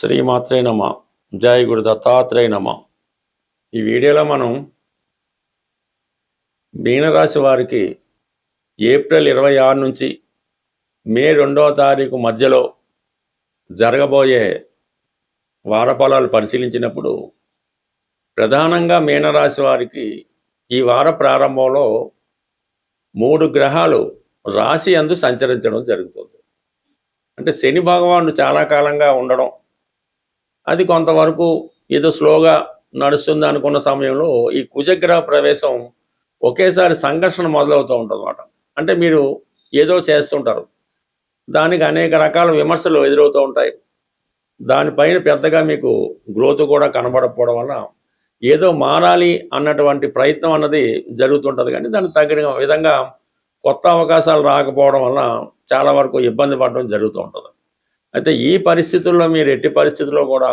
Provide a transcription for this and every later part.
శ్రీమాత్రే నమ. జై గురు దత్తాత్రేయ నమ. ఈ వీడియోలో మనం మీనరాశి వారికి ఏప్రిల్ 26 నుంచి మే 2వ తారీఖు మధ్యలో జరగబోయే వారఫలాలు పరిశీలించినప్పుడు ప్రధానంగా మీనరాశి వారికి ఈ వార ప్రారంభంలో 3 గ్రహాలు రాశి యందు సంచరించడం జరుగుతుంది. అంటే శని భగవానుడు చాలా కాలంగా ఉండడం, అది కొంతవరకు ఏదో స్లోగా నడుస్తుంది అనుకున్న సమయంలో ఈ కుజగ్రహ ప్రవేశం ఒకేసారి సంఘర్షణ మొదలవుతూ ఉంటుంది అన్నమాట. అంటే మీరు ఏదో చేస్తుంటారు, దానికి అనేక రకాల విమర్శలు ఎదురవుతూ ఉంటాయి. దానిపైన పెద్దగా మీకు గ్రోత్ కూడా కనబడకపోవడం వల్ల ఏదో మారాలి అన్నటువంటి ప్రయత్నం అన్నది జరుగుతుంటుంది, కానీ దానికి తగిన విధంగా కొత్త అవకాశాలు రాకపోవడం వల్ల చాలా వరకు ఇబ్బంది పడడం జరుగుతూ ఉంటుంది. అయితే ఈ పరిస్థితుల్లో మీరు ఎట్టి పరిస్థితుల్లో కూడా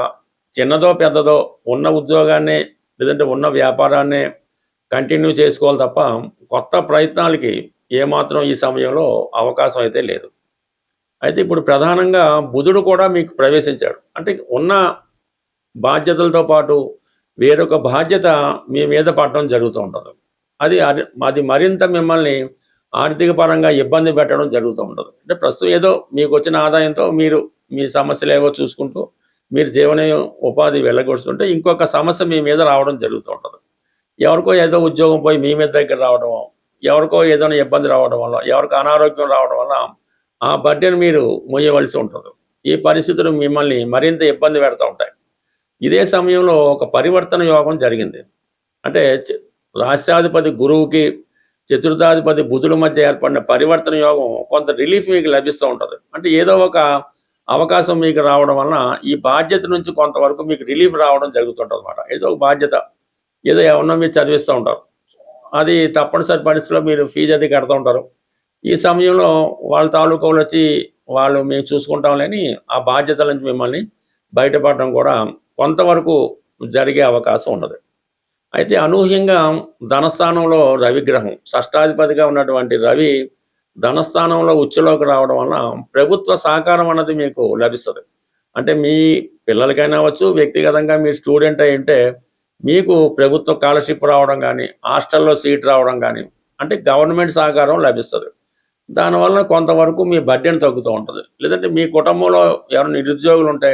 చిన్నదో పెద్దదో ఉన్న ఉద్యోగాన్నే లేదంటే ఉన్న వ్యాపారాన్నే కంటిన్యూ చేసుకోవాలి తప్ప కొత్త ప్రయత్నాలకి ఏమాత్రం ఈ సమయంలో అవకాశం అయితే లేదు. అయితే ఇప్పుడు ప్రధానంగా బుధుడు కూడా మీకు ప్రవేశించాడు. అంటే ఉన్న బాధ్యతలతో పాటు వేరొక బాధ్యత మీ మీద పడడం జరుగుతూ ఉంటుంది. అది మరింత మిమ్మల్ని ఆర్థిక పరంగా ఇబ్బంది పెట్టడం జరుగుతూ ఉంటుంది. అంటే ప్రస్తుతం ఏదో మీకు వచ్చిన ఆదాయంతో మీరు మీ సమస్యలు ఏవో చూసుకుంటూ మీరు జీవన ఉపాధి వెళ్ళగొడుతుంటే ఇంకొక సమస్య మీ మీద రావడం జరుగుతూ ఉంటుంది. ఎవరికో ఏదో ఉద్యోగం పోయి మీ మీద దగ్గర రావడం, ఎవరికో ఏదైనా ఇబ్బంది రావడం వల్ల, ఎవరికో అనారోగ్యం రావడం వల్ల ఆ బడ్డెను మీరు మొయ్యవలసి ఉంటుంది. ఈ పరిస్థితులు మిమ్మల్ని మరింత ఇబ్బంది పెడతా ఉంటాయి. ఇదే సమయంలో ఒక పరివర్తన యోగం జరిగింది. అంటే రాష్ట్రాధిపతి గురువుకి చతుర్థాధిపతి బుధుల మధ్య ఏర్పడిన పరివర్తన యోగం కొంత రిలీఫ్ మీకు లభిస్తూ ఉంటుంది. అంటే ఏదో ఒక అవకాశం మీకు రావడం వలన ఈ బాధ్యత నుంచి కొంతవరకు మీకు రిలీఫ్ రావడం జరుగుతుంటుంది అన్నమాట. ఏదో ఒక బాధ్యత, ఏదో ఏమన్నా మీరు చదివిస్తూ ఉంటారు, అది తప్పనిసరి పరిస్థితిలో మీరు ఫీజు అది కడుతూ ఉంటారు. ఈ సమయంలో వాళ్ళ తాలూకాలు వచ్చి వాళ్ళు మేము చూసుకుంటాంలేని ఆ బాధ్యతల నుంచి మిమ్మల్ని బయటపడడం కూడా కొంతవరకు జరిగే అవకాశం ఉన్నది. అయితే అనూహ్యంగా ధనస్థానంలో రవిగ్రహం, షష్టాధిపతిగా ఉన్నటువంటి రవి ధనస్థానంలో ఉచ్చులోకి రావడం వలన ప్రభుత్వ సహకారం అన్నది మీకు లభిస్తుంది. అంటే మీ పిల్లలకైనా అవ్వచ్చు, వ్యక్తిగతంగా మీరు స్టూడెంట్ అయి ఉంటే మీకు ప్రభుత్వ స్కాలర్షిప్ రావడం కానీ, హాస్టల్లో సీట్ రావడం కానీ, అంటే గవర్నమెంట్ సహకారం లభిస్తుంది. దానివల్ల కొంతవరకు మీ బడ్జెట్ తగ్గుతూ ఉంటుంది. లేదంటే మీ కుటుంబంలో ఎవరైనా నిరుద్యోగులు ఉంటే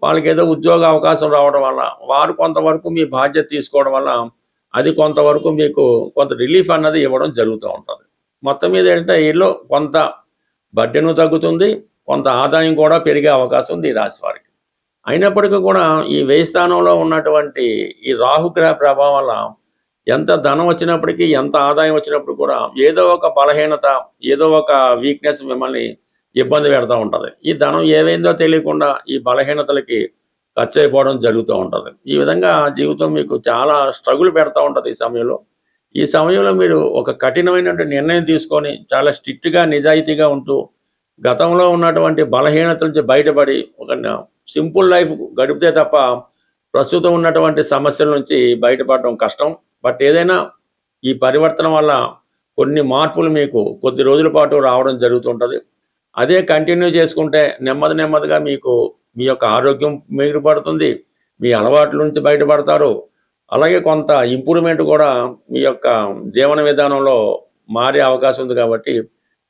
వాళ్ళకి ఏదో ఉద్యోగ అవకాశం రావడం వల్ల వారు కొంతవరకు మీ బాధ్యత తీసుకోవడం వల్ల అది కొంతవరకు మీకు కొంత రిలీఫ్ అన్నది ఇవ్వడం జరుగుతూ ఉంటుంది. మొత్తం మీద ఏంటంటే వీళ్ళు కొంత బడ్డెను తగ్గుతుంది, కొంత ఆదాయం కూడా పెరిగే అవకాశం ఉంది ఈ రాశి వారికి. అయినప్పటికీ కూడా ఈ వ్యయ స్థానంలో ఉన్నటువంటి ఈ రాహుగ్రహ ప్రభావం వల్ల ఎంత ధనం వచ్చినప్పటికీ, ఎంత ఆదాయం వచ్చినప్పుడు కూడా ఏదో ఒక బలహీనత, ఏదో ఒక వీక్నెస్ మిమ్మల్ని ఇబ్బంది పెడతా ఉంటుంది. ఈ ధనం ఏవైందో తెలియకుండా ఈ బలహీనతలకి ఖర్చు అయిపోవడం జరుగుతూ ఉంటుంది. ఈ విధంగా జీవితం మీకు చాలా స్ట్రగుల్ పెడతా ఉంటుంది. ఈ సమయంలో మీరు ఒక కఠినమైనటువంటి నిర్ణయం తీసుకొని చాలా స్ట్రిక్ట్గా నిజాయితీగా ఉంటూ గతంలో ఉన్నటువంటి బలహీనతల నుంచి బయటపడి ఒక సింపుల్ లైఫ్ గడిపితే తప్ప ప్రస్తుతం ఉన్నటువంటి సమస్యల నుంచి బయటపడడం కష్టం. బట్ ఏదైనా ఈ పరివర్తన వల్ల కొన్ని మార్పులు మీకు కొద్ది రోజుల పాటు రావడం జరుగుతుంటుంది. అదే కంటిన్యూ చేసుకుంటే నెమ్మదిగా మీకు మీ యొక్క ఆరోగ్యం మెరుగుపడుతుంది, మీ అలవాట్ల నుంచి బయటపడతారు. అలాగే కొంత ఇంప్రూవ్మెంట్ కూడా మీ యొక్క జీవన విధానంలో మారే అవకాశం ఉంది. కాబట్టి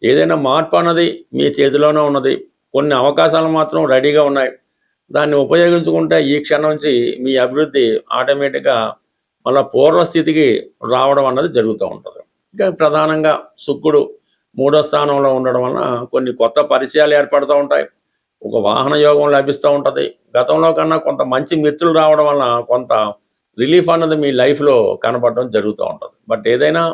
ఏదైనా మార్పు అన్నది మీ చేతిలోనే ఉన్నది. కొన్ని అవకాశాలు మాత్రం రెడీగా ఉన్నాయి. దాన్ని ఉపయోగించుకుంటే ఈ క్షణం నుంచి మీ అభివృద్ధి ఆటోమేటిక్గా మళ్ళీ పూర్వస్థితికి రావడం అన్నది జరుగుతూ ఉంటుంది. ఇంకా ప్రధానంగా శుక్రుడు 3వ స్థానంలో ఉండడం వలన కొన్ని కొత్త పరిచయాలు ఏర్పడుతూ ఉంటాయి. ఒక వాహన యోగం లభిస్తూ ఉంటుంది. గతంలో కన్నా కొంత మంచి మిత్రులు రావడం వలన కొంత రిలీఫ్ అన్నది మీ లైఫ్లో కనపడడం జరుగుతూ ఉంటుంది. బట్ ఏదైనా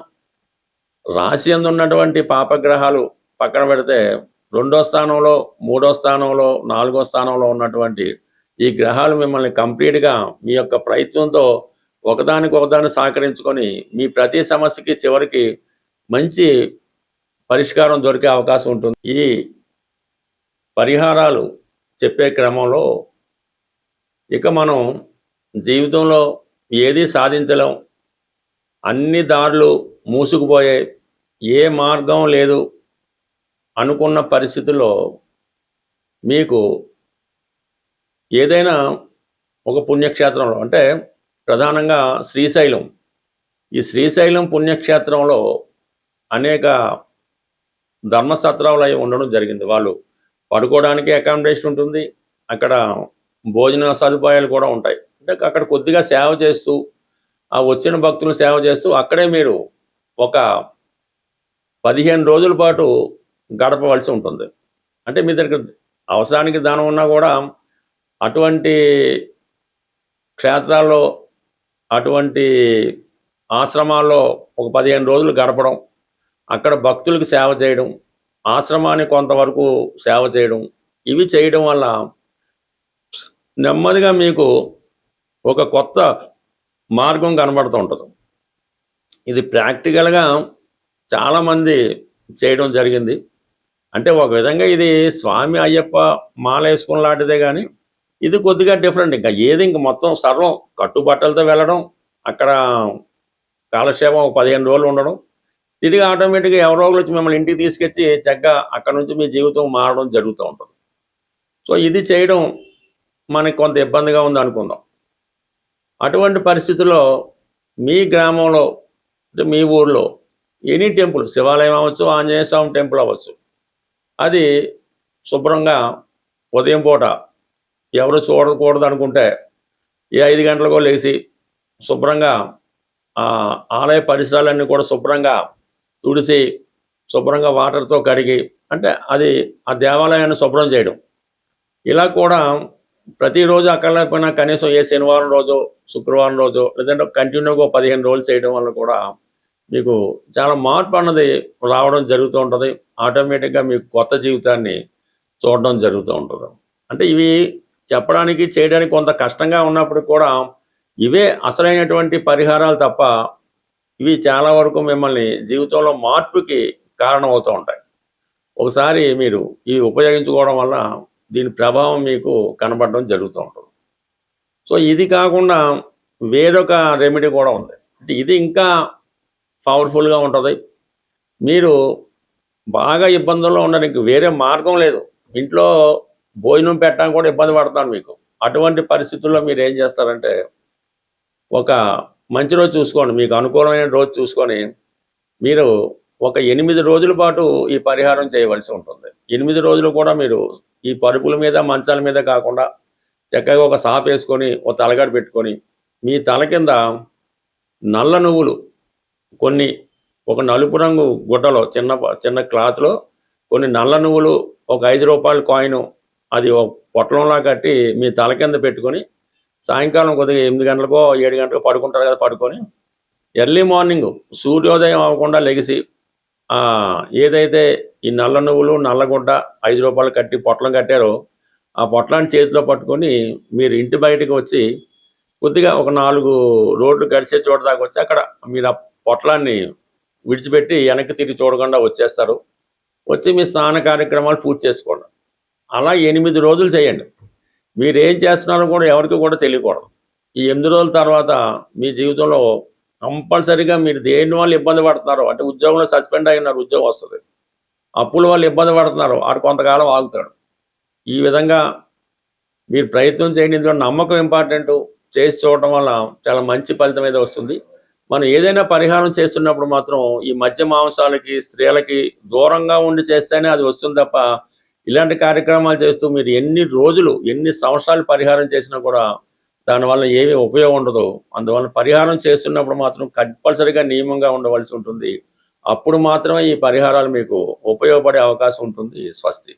రాశి యందు ఉన్నటువంటి పాపగ్రహాలు పక్కన పెడితే 2వ స్థానంలో, 3వ స్థానంలో, 4వ స్థానంలో ఉన్నటువంటి ఈ గ్రహాలు మిమ్మల్ని కంప్లీట్గా మీ యొక్క ప్రయత్నంతో ఒకదానికొకదాన్ని సహకరించుకొని మీ ప్రతి సమస్యకి చివరికి మంచి పరిష్కారం దొరికే అవకాశం ఉంటుంది. ఈ పరిహారాలు చెప్పే క్రమంలో ఇక మనం జీవితంలో ఏది సాధించలేం, అన్ని దారులు మూసుకుపోయాయి, ఏ మార్గం లేదు అనుకున్న పరిస్థితుల్లో మీకు ఏదైనా ఒక పుణ్యక్షేత్రంలో అంటే ప్రధానంగా శ్రీశైలం, ఈ శ్రీశైలం పుణ్యక్షేత్రంలో అనేక ధర్మసత్రాలు అవి ఉండడం జరిగింది. వాళ్ళు పడుకోవడానికి అకామిడేషన్ ఉంటుంది, అక్కడ భోజన సదుపాయాలు కూడా ఉంటాయి. అంటే అక్కడ కొద్దిగా సేవ చేస్తూ ఆ వచ్చిన భక్తులను సేవ చేస్తూ అక్కడే మీరు ఒక 15 రోజుల పాటు గడపవలసి ఉంటుంది. అంటే మీ దగ్గర అవసరానికి ధనం ఉన్నా కూడా అటువంటి క్షేత్రాల్లో అటువంటి ఆశ్రమాల్లో ఒక 15 రోజులు గడపడం, అక్కడ భక్తులకు సేవ చేయడం, ఆశ్రమాన్ని కొంతవరకు సేవ చేయడం, ఇవి చేయడం వల్ల నెమ్మదిగా మీకు ఒక కొత్త మార్గం కనబడుతూ ఉంటుంది. ఇది ప్రాక్టికల్గా చాలామంది చేయడం జరిగింది. అంటే ఒక విధంగా ఇది స్వామి అయ్యప్ప మాల వేసుకుని లాంటిదే, కానీ ఇది కొద్దిగా డిఫరెంట్. ఇంకా ఏది ఇంక మొత్తం సర్వం కట్టుబట్టలతో వెళ్ళడం, అక్కడ కాలక్షేపం ఒక 15 రోజులు ఉండడం, తిరిగి ఆటోమేటిక్గా ఎవరో ఒకరు వచ్చి మిమ్మల్ని ఇంటికి తీసుకొచ్చి చక్కగా అక్కడ నుంచి మీ జీవితం మారడం జరుగుతూ ఉంటుంది. సో ఇది చేయడం మనకి కొంత ఇబ్బందిగా ఉంది అనుకుందాం. అటువంటి పరిస్థితుల్లో మీ గ్రామంలో అంటే మీ ఊర్లో ఎనీ టెంపుల్, శివాలయం అవ్వచ్చు, ఆంజనేయ స్వామి టెంపుల్ అవ్వచ్చు, అది శుభ్రంగా ఉదయం పూట ఎవరు చూడకూడదు అనుకుంటే 5 గంటలకో లేచి శుభ్రంగా ఆలయ పరిసరాలన్నీ కూడా శుభ్రంగా తుడిసి శుభ్రంగా వాటర్తో కడిగి, అంటే అది ఆ దేవాలయాన్ని శుభ్రం చేయడం. ఇలా కూడా ప్రతిరోజు అక్కర్లేకపోయినా కనీసం ఏ శనివారం రోజు, శుక్రవారం రోజు, లేదంటే కంటిన్యూగా 15 రోజులు చేయడం వల్ల కూడా మీకు చాలా మార్పు అన్నది రావడం జరుగుతూ ఉంటుంది. ఆటోమేటిక్గా మీకు కొత్త జీవితాన్ని చూడడం జరుగుతూ ఉంటుంది. అంటే ఇవి చెప్పడానికి చేయడానికి కొంత కష్టంగా ఉన్నప్పుడు కూడా ఇవే అసలైనటువంటి పరిహారాలు తప్ప ఇవి చాలా వరకు మిమ్మల్ని జీవితంలో మార్పుకి కారణమవుతూ ఉంటాయి. ఒకసారి మీరు ఇవి ఉపయోగించుకోవడం వల్ల దీని ప్రభావం మీకు కనబడడం జరుగుతూ ఉంటుంది. సో ఇది కాకుండా వేరొక రెమెడీ కూడా ఉంది. అంటే ఇది ఇంకా పవర్ఫుల్గా ఉంటుంది. మీరు బాగా ఇబ్బందుల్లో ఉండడానికి వేరే మార్గం లేదు, ఇంట్లో భోజనం పెట్టడానికి కూడా ఇబ్బంది పడతాను మీకు. అటువంటి పరిస్థితుల్లో మీరు ఏం చేస్తారంటే ఒక మంచి రోజు చూసుకోండి, మీకు అనుకూలమైన రోజు చూసుకొని మీరు ఒక 8 రోజుల పాటు ఈ పరిహారం చేయవలసి ఉంటుంది. 8 రోజులు కూడా మీరు ఈ పరుపుల మీద మంచాల మీద కాకుండా చక్కగా ఒక సాప్ వేసుకొని ఒక తలగడ పెట్టుకొని మీ తల కింద నల్ల నువ్వులు కొన్ని, ఒక నలుపు రంగు గుడ్డలో చిన్న చిన్న క్లాత్లో కొన్ని నల్ల నువ్వులు, ఒక 5 రూపాయల కాయిన్, అది ఒక పొట్లంలా కట్టి మీ తల కింద పెట్టుకొని సాయంకాలం కొద్దిగా 8 గంటలకో 7 గంటలకో పడుకుంటారు కదా, పడుకొని ఎర్లీ మార్నింగ్ సూర్యోదయం అవ్వకుండా లెగిసి ఏదైతే ఈ నల్ల నువ్వులు నల్లగుడ్డ 5 రూపాయలు కట్టి పొట్లం కట్టారో ఆ పొట్లాన్ని చేతిలో పట్టుకొని మీరు ఇంటి బయటకు వచ్చి కొద్దిగా ఒక 4 రోడ్లు గడిచే చోట దాకా వచ్చి అక్కడ మీరు ఆ పొట్లాన్ని విడిచిపెట్టి వెనక్కి తిరిగి చూడకుండా వచ్చేస్తారు. వచ్చి మీ స్నాన కార్యక్రమాలు పూర్తి చేసుకోండి. అలా 8 రోజులు చేయండి. మీరు ఏం చేస్తున్నారో కూడా ఎవరికి కూడా తెలియకూడదు. ఈ 8 రోజుల తర్వాత మీ జీవితంలో కంపల్సరీగా మీరు దేని వాళ్ళు ఇబ్బంది పడుతున్నారో, అంటే ఉద్యోగంలో సస్పెండ్ అయినారు, ఉద్యోగం వస్తుంది, అప్పుల వాళ్ళు ఇబ్బంది పడుతున్నారు, ఆడు కొంతకాలం ఆగుతాడు. ఈ విధంగా మీరు ప్రయత్నం చేయండి. ఇందులో నమ్మకం ఇంపార్టెంట్. చేసి చూడటం వల్ల చాలా మంచి ఫలితం అయితే వస్తుంది. మనం ఏదైనా పరిహారం చేస్తున్నప్పుడు మాత్రం ఈ మద్య మాంసాలకి, స్త్రీలకి దూరంగా ఉండి చేస్తేనే అది వస్తుంది తప్ప ఇలాంటి కార్యక్రమాలు చేస్తూ మీరు ఎన్ని రోజులు, ఎన్ని సంవత్సరాలు పరిహారం చేసినా కూడా దానివల్ల ఏమీ ఉపయోగం ఉండదు. అందువల్ల పరిహారం చేస్తున్నప్పుడు మాత్రం కంపల్సరీగా నియమంగా ఉండవలసి ఉంటుంది. అప్పుడు మాత్రమే ఈ పరిహారాలు మీకు ఉపయోగపడే అవకాశం ఉంటుంది. స్వస్తి.